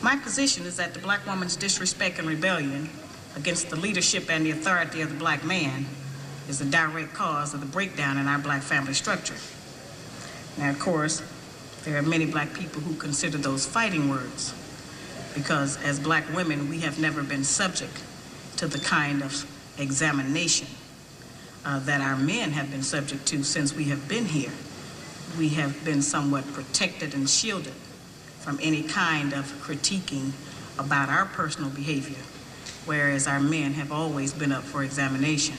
My position is that the black woman's disrespect and rebellion against the leadership and the authority of the black man is a direct cause of the breakdown in our black family structure. Now, of course, there are many black people who consider those fighting words because as black women, we have never been subject to the kind of examination that our men have been subject to since we have been here. We have been somewhat protected and shielded from any kind of critiquing about our personal behavior, whereas our men have always been up for examination.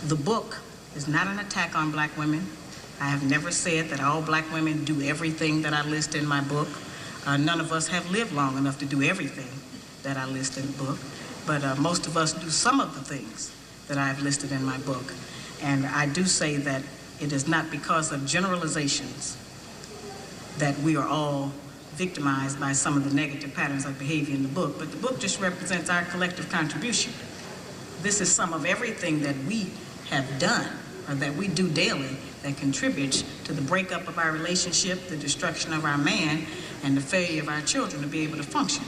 The book is not an attack on black women. I have never said that all black women do everything that I list in my book. None of us have lived long enough to do everything that I list in the book, but most of us do some of the things that I've listed in my book. And I do say that it is not because of generalizations that we are all victimized by some of the negative patterns of behavior in the book, but the book just represents our collective contribution. This is some of everything that we have done or that we do daily that contributes to the breakup of our relationship, the destruction of our man, and the failure of our children to be able to function.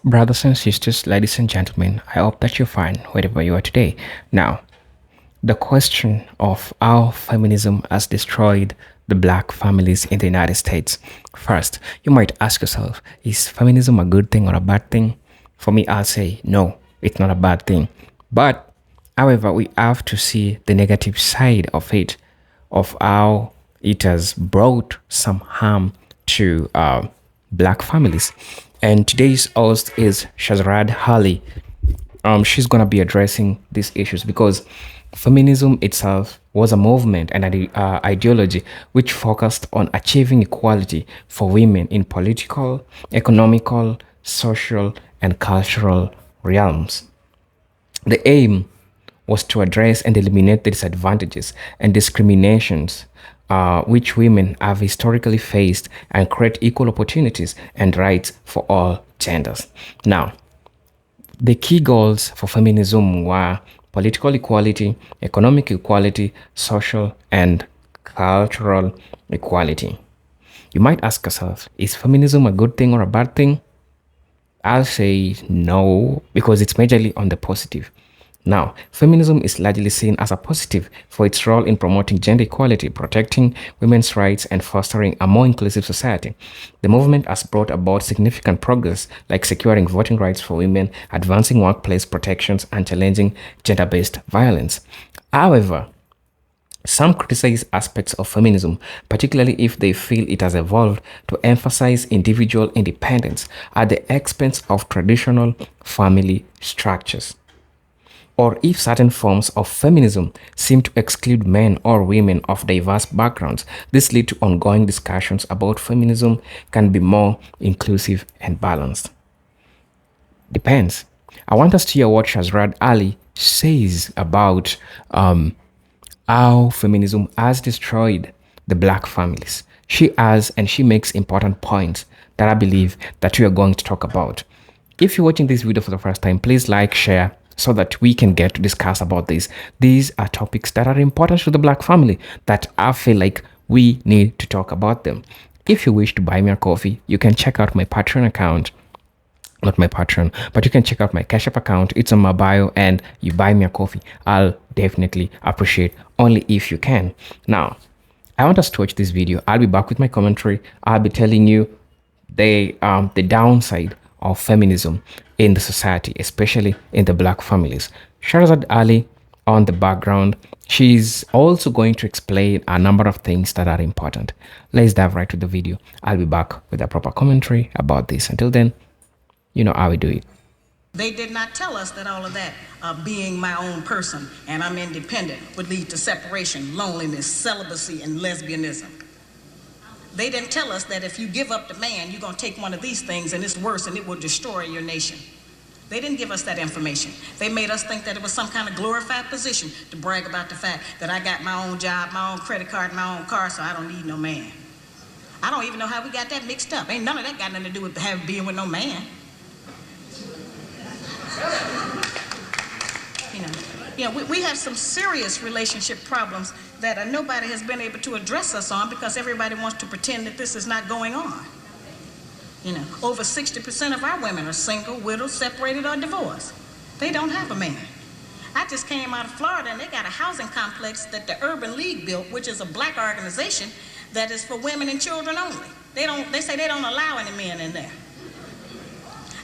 Brothers and sisters, ladies and gentlemen, I hope that you're fine wherever you are today. Now, the question of how feminism has destroyed the black families in the United States. First, you might ask yourself, is feminism a good thing or a bad thing? For me, I'll say no, it's not a bad thing. But, however, we have to see the negative side of it, of how it has brought some harm to black families. And today's host is Shazrad Hali. She's going to be addressing these issues because feminism itself was a movement and an ideology which focused on achieving equality for women in political, economical, social, and cultural realms. The aim was to address and eliminate the disadvantages and discriminations which women have historically faced and create equal opportunities and rights for all genders. Now, the key goals for feminism were political equality, economic equality, social and cultural equality. You might ask yourself, is feminism a good thing or a bad thing? I'll say no, because it's majorly on the positive. Now, feminism is largely seen as a positive for its role in promoting gender equality, protecting women's rights, and fostering a more inclusive society. The movement has brought about significant progress, like securing voting rights for women, advancing workplace protections, and challenging gender-based violence. However, some criticize aspects of feminism, particularly if they feel it has evolved to emphasize individual independence at the expense of traditional family structures, or if certain forms of feminism seem to exclude men or women of diverse backgrounds. This leads to ongoing discussions about feminism can be more inclusive and balanced. Depends. I want us to hear what Shazrad Ali says about how feminism has destroyed the black families. She has, and she makes important points that I believe that we are going to talk about. If you're watching this video for the first time, please like, share, so that we can get to discuss about this. These are topics that are important to the black family that I feel like we need to talk about them. If you wish to buy me a coffee, you can check out my Patreon account. Not my Patreon, but you can check out my Cash App account. It's on my bio, and you buy me a coffee. I'll definitely appreciate, only if you can. Now, I want us to watch this video. I'll be back with my commentary. I'll be telling you the downside of feminism in the society, especially in the black families. Shahrazad Ali on the background. She's also going to explain a number of things that are important. Let's dive right to the video. I'll be back with a proper commentary about this. Until then, you know how we do it. They did not tell us that all of that, being my own person and I'm independent, would lead to separation, loneliness, celibacy, and lesbianism. They didn't tell us that if you give up the man, you're going to take one of these things and it's worse and it will destroy your nation. They didn't give us that information. They made us think that it was some kind of glorified position to brag about the fact that I got my own job, my own credit card, my own car, so I don't need no man. I don't even know how we got that mixed up. Ain't none of that got nothing to do with being with no man. We have some serious relationship problems that nobody has been able to address us on because everybody wants to pretend that this is not going on. Over 60% of our women are single, widowed, separated, or divorced. They don't have a man. I just came out of Florida, and they got a housing complex that the Urban League built, which is a black organization that is for women and children only. They say they don't allow any men in there.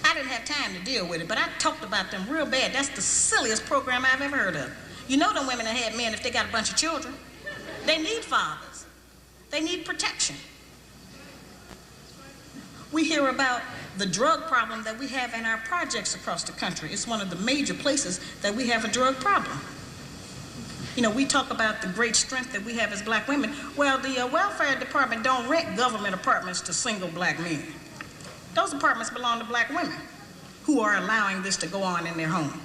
I didn't have time to deal with it, but I talked about them real bad. That's the silliest program I've ever heard of. You know them women that had men if they got a bunch of children. They need fathers. They need protection. We hear about the drug problem that we have in our projects across the country. It's one of the major places that we have a drug problem. We talk about the great strength that we have as black women. Well, the welfare department don't rent government apartments to single black men. Those apartments belong to black women who are allowing this to go on in their home.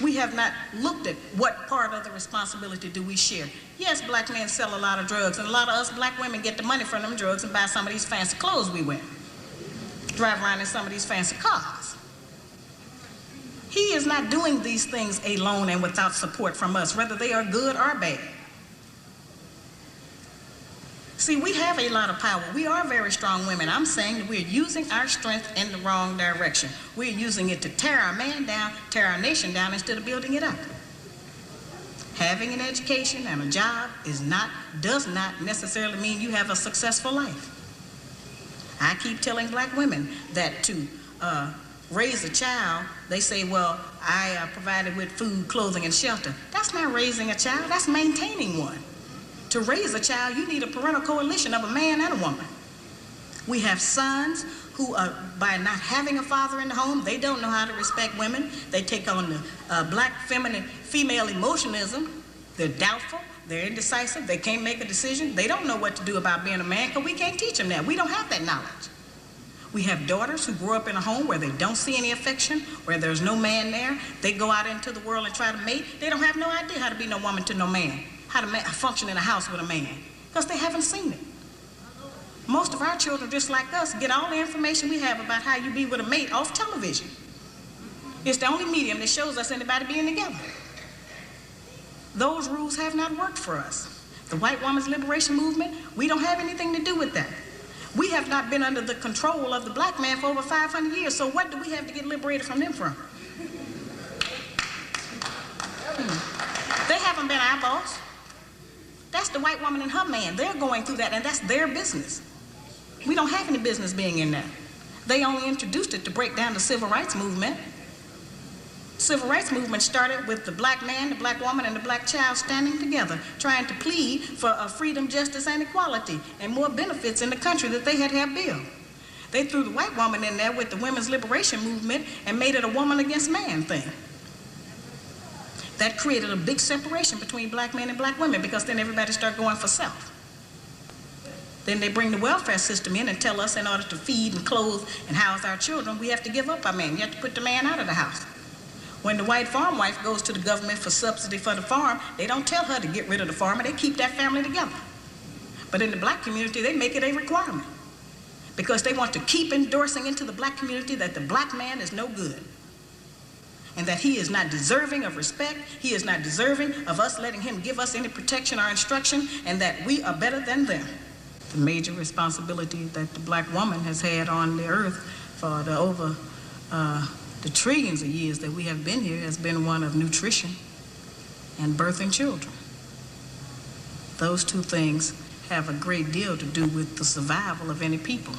We have not looked at what part of the responsibility do we share. Yes, black men sell a lot of drugs, and a lot of us black women get the money from them drugs and buy some of these fancy clothes we wear. Drive around in some of these fancy cars. He is not doing these things alone and without support from us, whether they are good or bad. See, we have a lot of power. We are very strong women. I'm saying that we're using our strength in the wrong direction. We're using it to tear our man down, tear our nation down, instead of building it up. Having an education and a job does not necessarily mean you have a successful life. I keep telling black women that to raise a child, they say, well, I provided with food, clothing, and shelter. That's not raising a child, that's maintaining one. To raise a child, you need a parental coalition of a man and a woman. We have sons who, by not having a father in the home, they don't know how to respect women. They take on the black female emotionalism. They're doubtful, they're indecisive, they can't make a decision. They don't know what to do about being a man because we can't teach them that. We don't have that knowledge. We have daughters who grow up in a home where they don't see any affection, where there's no man there. They go out into the world and try to mate. They don't have no idea how to be no woman to no man, how to function in a house with a man, because they haven't seen it. Most of our children, just like us, get all the information we have about how you be with a mate off television. It's the only medium that shows us anybody being together. Those rules have not worked for us. The white woman's liberation movement, we don't have anything to do with that. We have not been under the control of the black man for over 500 years, so what do we have to get liberated from them from? They haven't been our boss. That's the white woman and her man. They're going through that, and that's their business. We don't have any business being in that. They only introduced it to break down the civil rights movement. Civil rights movement started with the black man, the black woman, and the black child standing together, trying to plead for freedom, justice, and equality, and more benefits in the country that they had to have built. They threw the white woman in there with the women's liberation movement and made it a woman against man thing. That created a big separation between black men and black women, because then everybody started going for self. Then they bring the welfare system in and tell us in order to feed and clothe and house our children, we have to give up our man. You have to put the man out of the house. When the white farm wife goes to the government for subsidy for the farm, they don't tell her to get rid of the farmer, they keep that family together. But in the black community, they make it a requirement, because they want to keep endorsing into the black community that the black man is no good, and that he is not deserving of respect, he is not deserving of us letting him give us any protection or instruction, and that we are better than them. The major responsibility that the black woman has had on the earth for the trillions of years that we have been here has been one of nutrition and birthing children. Those two things have a great deal to do with the survival of any people,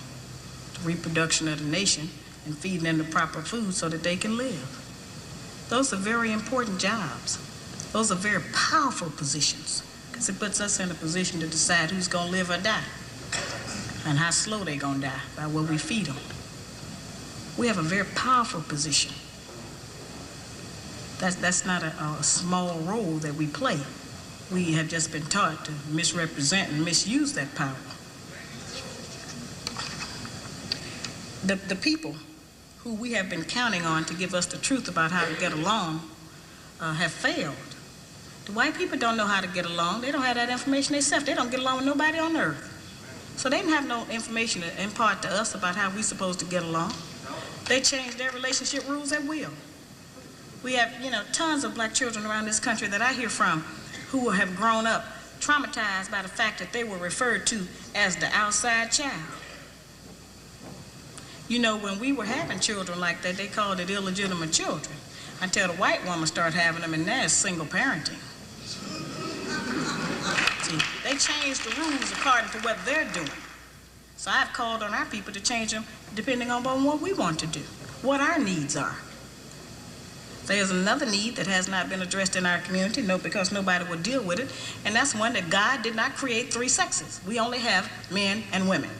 the reproduction of the nation, and feeding them the proper food so that they can live. Those are very important jobs. Those are very powerful positions, because it puts us in a position to decide who's going to live or die, and how slow they're going to die by what we feed them. We have a very powerful position. That's not a small role that we play. We have just been taught to misrepresent and misuse that power. The people who we have been counting on to give us the truth about how to get along have failed. The white people don't know how to get along. They don't have that information themselves. They don't get along with nobody on earth. So they didn't have no information to impart to us about how we're supposed to get along. They change their relationship rules at will. We have, tons of black children around this country that I hear from who have grown up traumatized by the fact that they were referred to as the outside child. You know, when we were having children like that, they called it illegitimate children, until the white woman started having them, and now it's single parenting. See, they changed the rules according to what they're doing. So I've called on our people to change them depending on what we want to do, what our needs are. There's another need that has not been addressed in our community, because nobody will deal with it, and that's one that God did not create three sexes. We only have men and women.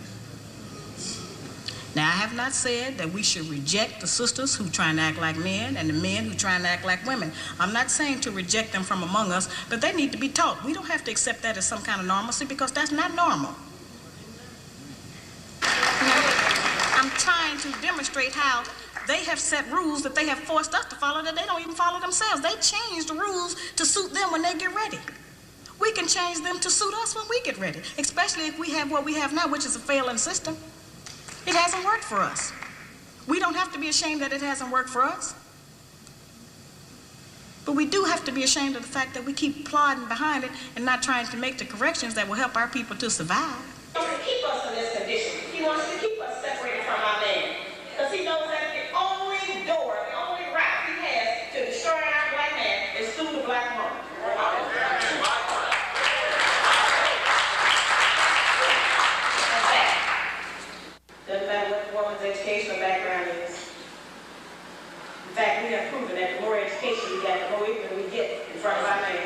Now, I have not said that we should reject the sisters who try and act like men and the men who try and act like women. I'm not saying to reject them from among us, but they need to be taught. We don't have to accept that as some kind of normalcy, because that's not normal. I'm trying to demonstrate how they have set rules that they have forced us to follow that they don't even follow themselves. They change the rules to suit them when they get ready. We can change them to suit us when we get ready, especially if we have what we have now, which is a failing system. It hasn't worked for us. We don't have to be ashamed that it hasn't worked for us. But we do have to be ashamed of the fact that we keep plodding behind it and not trying to make the corrections that will help our people to survive. He wants to keep us in this condition. He wants to keep us separated from our man. Because he knows that the only door, the only route he has to destroy our black man is through the black woman. Doesn't matter what the woman's educational background is. In fact, we have proven that the more education we get, the more ignorant we get in front of our man.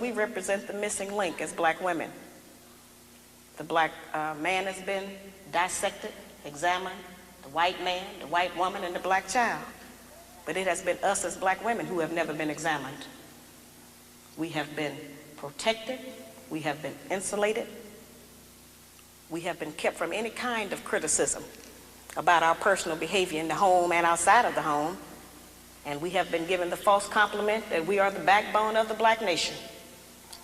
We represent the missing link as black women. The black man has been dissected, examined, the white man, the white woman, and the black child. But it has been us as black women who have never been examined. We have been protected, we have been insulated, we have been kept from any kind of criticism about our personal behavior in the home and outside of the home, and we have been given the false compliment that we are the backbone of the black nation.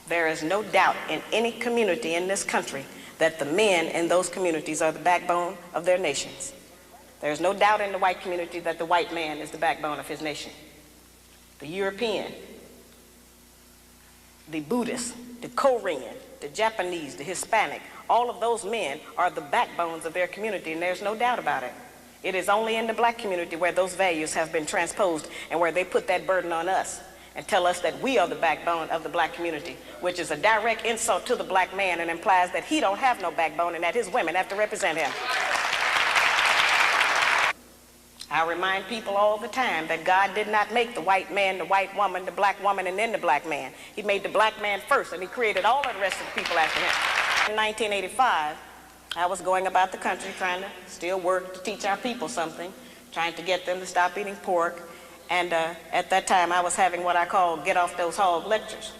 There is no doubt in any community in this country that the men in those communities are the backbone of their nations. There is no doubt in the white community that the white man is the backbone of his nation. The European, the Buddhist, the Korean, the Japanese, the Hispanic, all of those men are the backbones of their community, and there's no doubt about it. It is only in the black community where those values have been transposed and where they put that burden on us and tell us that we are the backbone of the black community, which is a direct insult to the black man and implies that he don't have no backbone and that his women have to represent him. I remind people all the time that God did not make the white man, the white woman, the black woman, and then the black man. He made the black man first, and he created all of the rest of the people after him. In 1985, I was going about the country trying to still work to teach our people something, trying to get them to stop eating pork. And at that time, I was having what I call get off those hog lectures.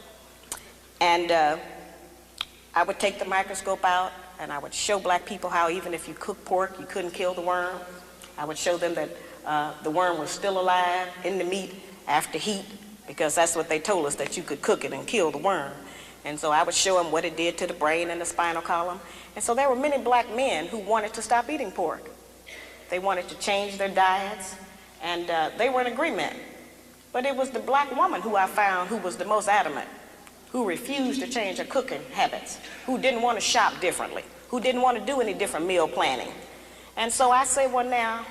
And I would take the microscope out, and I would show black people how even if you cook pork, you couldn't kill the worm. I would show them that the worm was still alive in the meat after heat, because that's what they told us, that you could cook it and kill the worm. And so I would show them what it did to the brain and the spinal column. And so there were many black men who wanted to stop eating pork. They wanted to change their diets, and they were in agreement. But it was the black woman who I found who was the most adamant, who refused to change her cooking habits, who didn't want to shop differently, who didn't want to do any different meal planning. And so I say, well, now,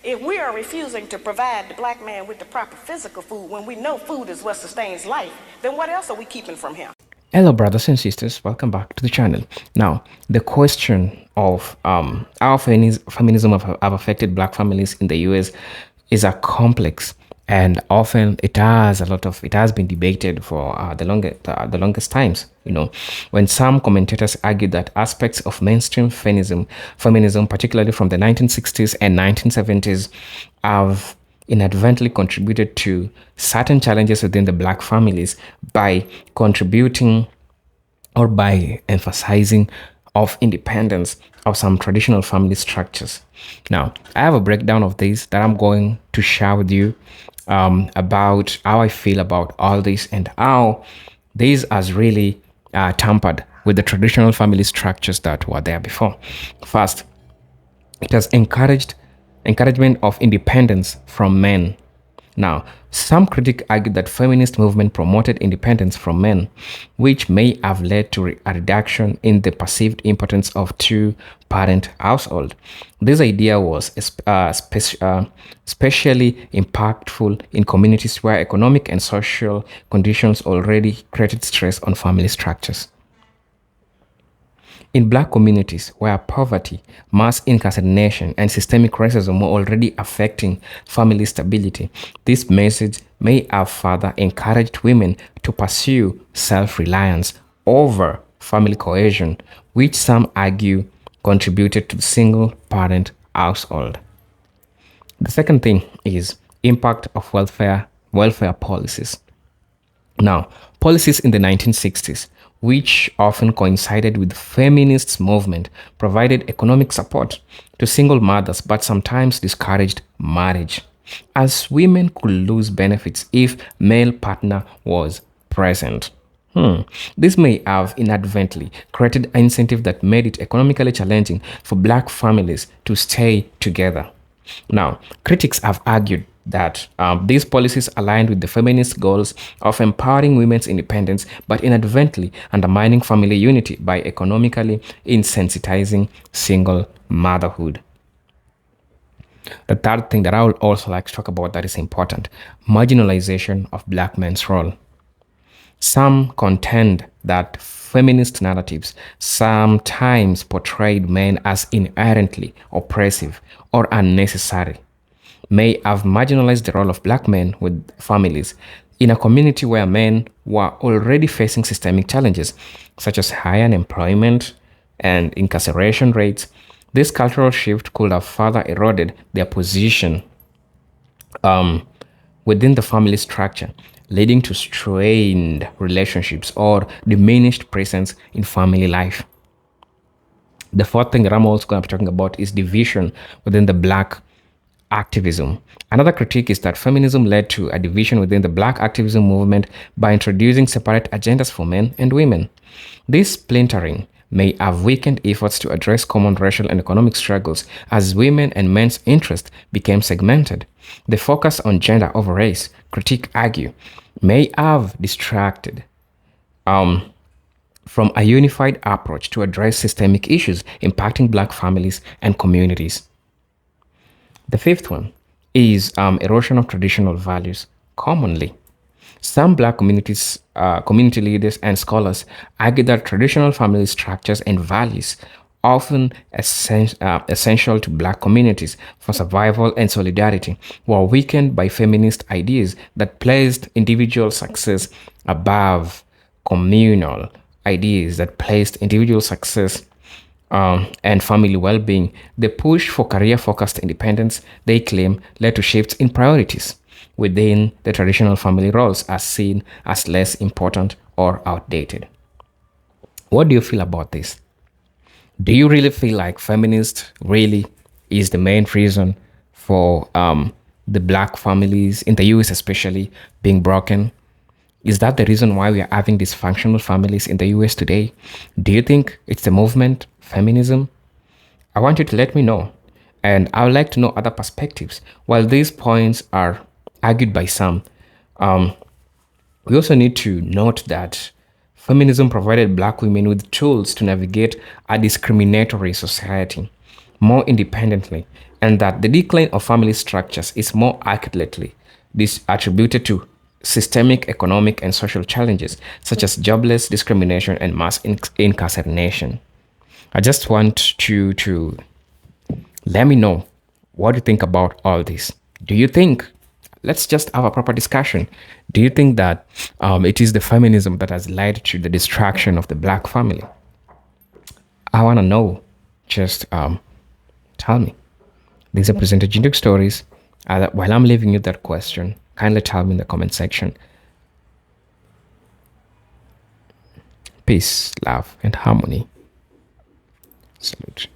if we are refusing to provide the black man with the proper physical food when we know food is what sustains life, then what else are we keeping from him? Hello, brothers and sisters. Welcome back to the channel. Now, the question of how feminism have affected black families in the US is a complex, and often it has been debated for the longest times. You know, when some commentators argue that aspects of mainstream feminism, particularly from the 1960s and 1970s, have inadvertently contributed to certain challenges within the black families by contributing or by emphasizing of independence of some traditional family structures. Now, I have a breakdown of this that I'm going to share with you about how I feel about all this and how this has really tampered with the traditional family structures that were there before. First, it has encouragement of independence from men. Now, some critics argue that feminist movement promoted independence from men, which may have led to a reduction in the perceived importance of two-parent household. This idea was especially impactful in communities where economic and social conditions already created stress on family structures. In black communities where poverty, mass incarceration, and systemic racism were already affecting family stability, this message may have further encouraged women to pursue self-reliance over family cohesion, which some argue contributed to the single-parent household. The second thing is impact of welfare policies. Now, policies in the 1960s, which often coincided with feminist movement, provided economic support to single mothers but sometimes discouraged marriage, as women could lose benefits if male partner was present. This may have inadvertently created an incentive that made it economically challenging for black families to stay together. Now, critics have argued that these policies aligned with the feminist goals of empowering women's independence, but inadvertently undermining family unity by economically insensitizing single motherhood. The third thing that I would also like to talk about that is important: marginalization of black men's role. Some contend that feminist narratives sometimes portrayed men as inherently oppressive or unnecessary, may have marginalized the role of black men with families in a community where men were already facing systemic challenges such as high unemployment and incarceration rates. This cultural shift could have further eroded their position within the family structure, leading to strained relationships or diminished presence in family life. The fourth thing that I'm also going to be talking about is division within the black activism. Another critique is that feminism led to a division within the black activism movement by introducing separate agendas for men and women. This splintering may have weakened efforts to address common racial and economic struggles as women and men's interests became segmented. The focus on gender over race, critics argue, may have distracted from a unified approach to address systemic issues impacting black families and communities. The fifth one is erosion of traditional values. Commonly, some black community leaders and scholars argue that traditional family structures and values, often essential to black communities for survival and solidarity, were weakened by feminist ideas that placed individual success above communal ideas that placed individual success and family well-being. The push for career-focused independence, they claim, led to shifts in priorities within the traditional family roles as seen as less important or outdated. What do you feel about this? Do you really feel like feminist really is the main reason for the black families in the US especially being broken? Is that the reason why we are having dysfunctional families in the US today? Do you think it's the movement, feminism? I want you to let me know. And I would like to know other perspectives. While these points are argued by some, we also need to note that feminism provided black women with tools to navigate a discriminatory society. more independently, and that the decline of family structures is more accurately this attributed to systemic economic and social challenges such as jobless discrimination and mass incarceration. I just want you to let me know what you think about all this. Do you think, let's just have a proper discussion. Do you think that it is the feminism that has led to the destruction of the black family? I want to know. Just tell me. These are presented unique stories. While I'm leaving you that question, kindly tell me in the comment section. Peace, love, and harmony. Salute.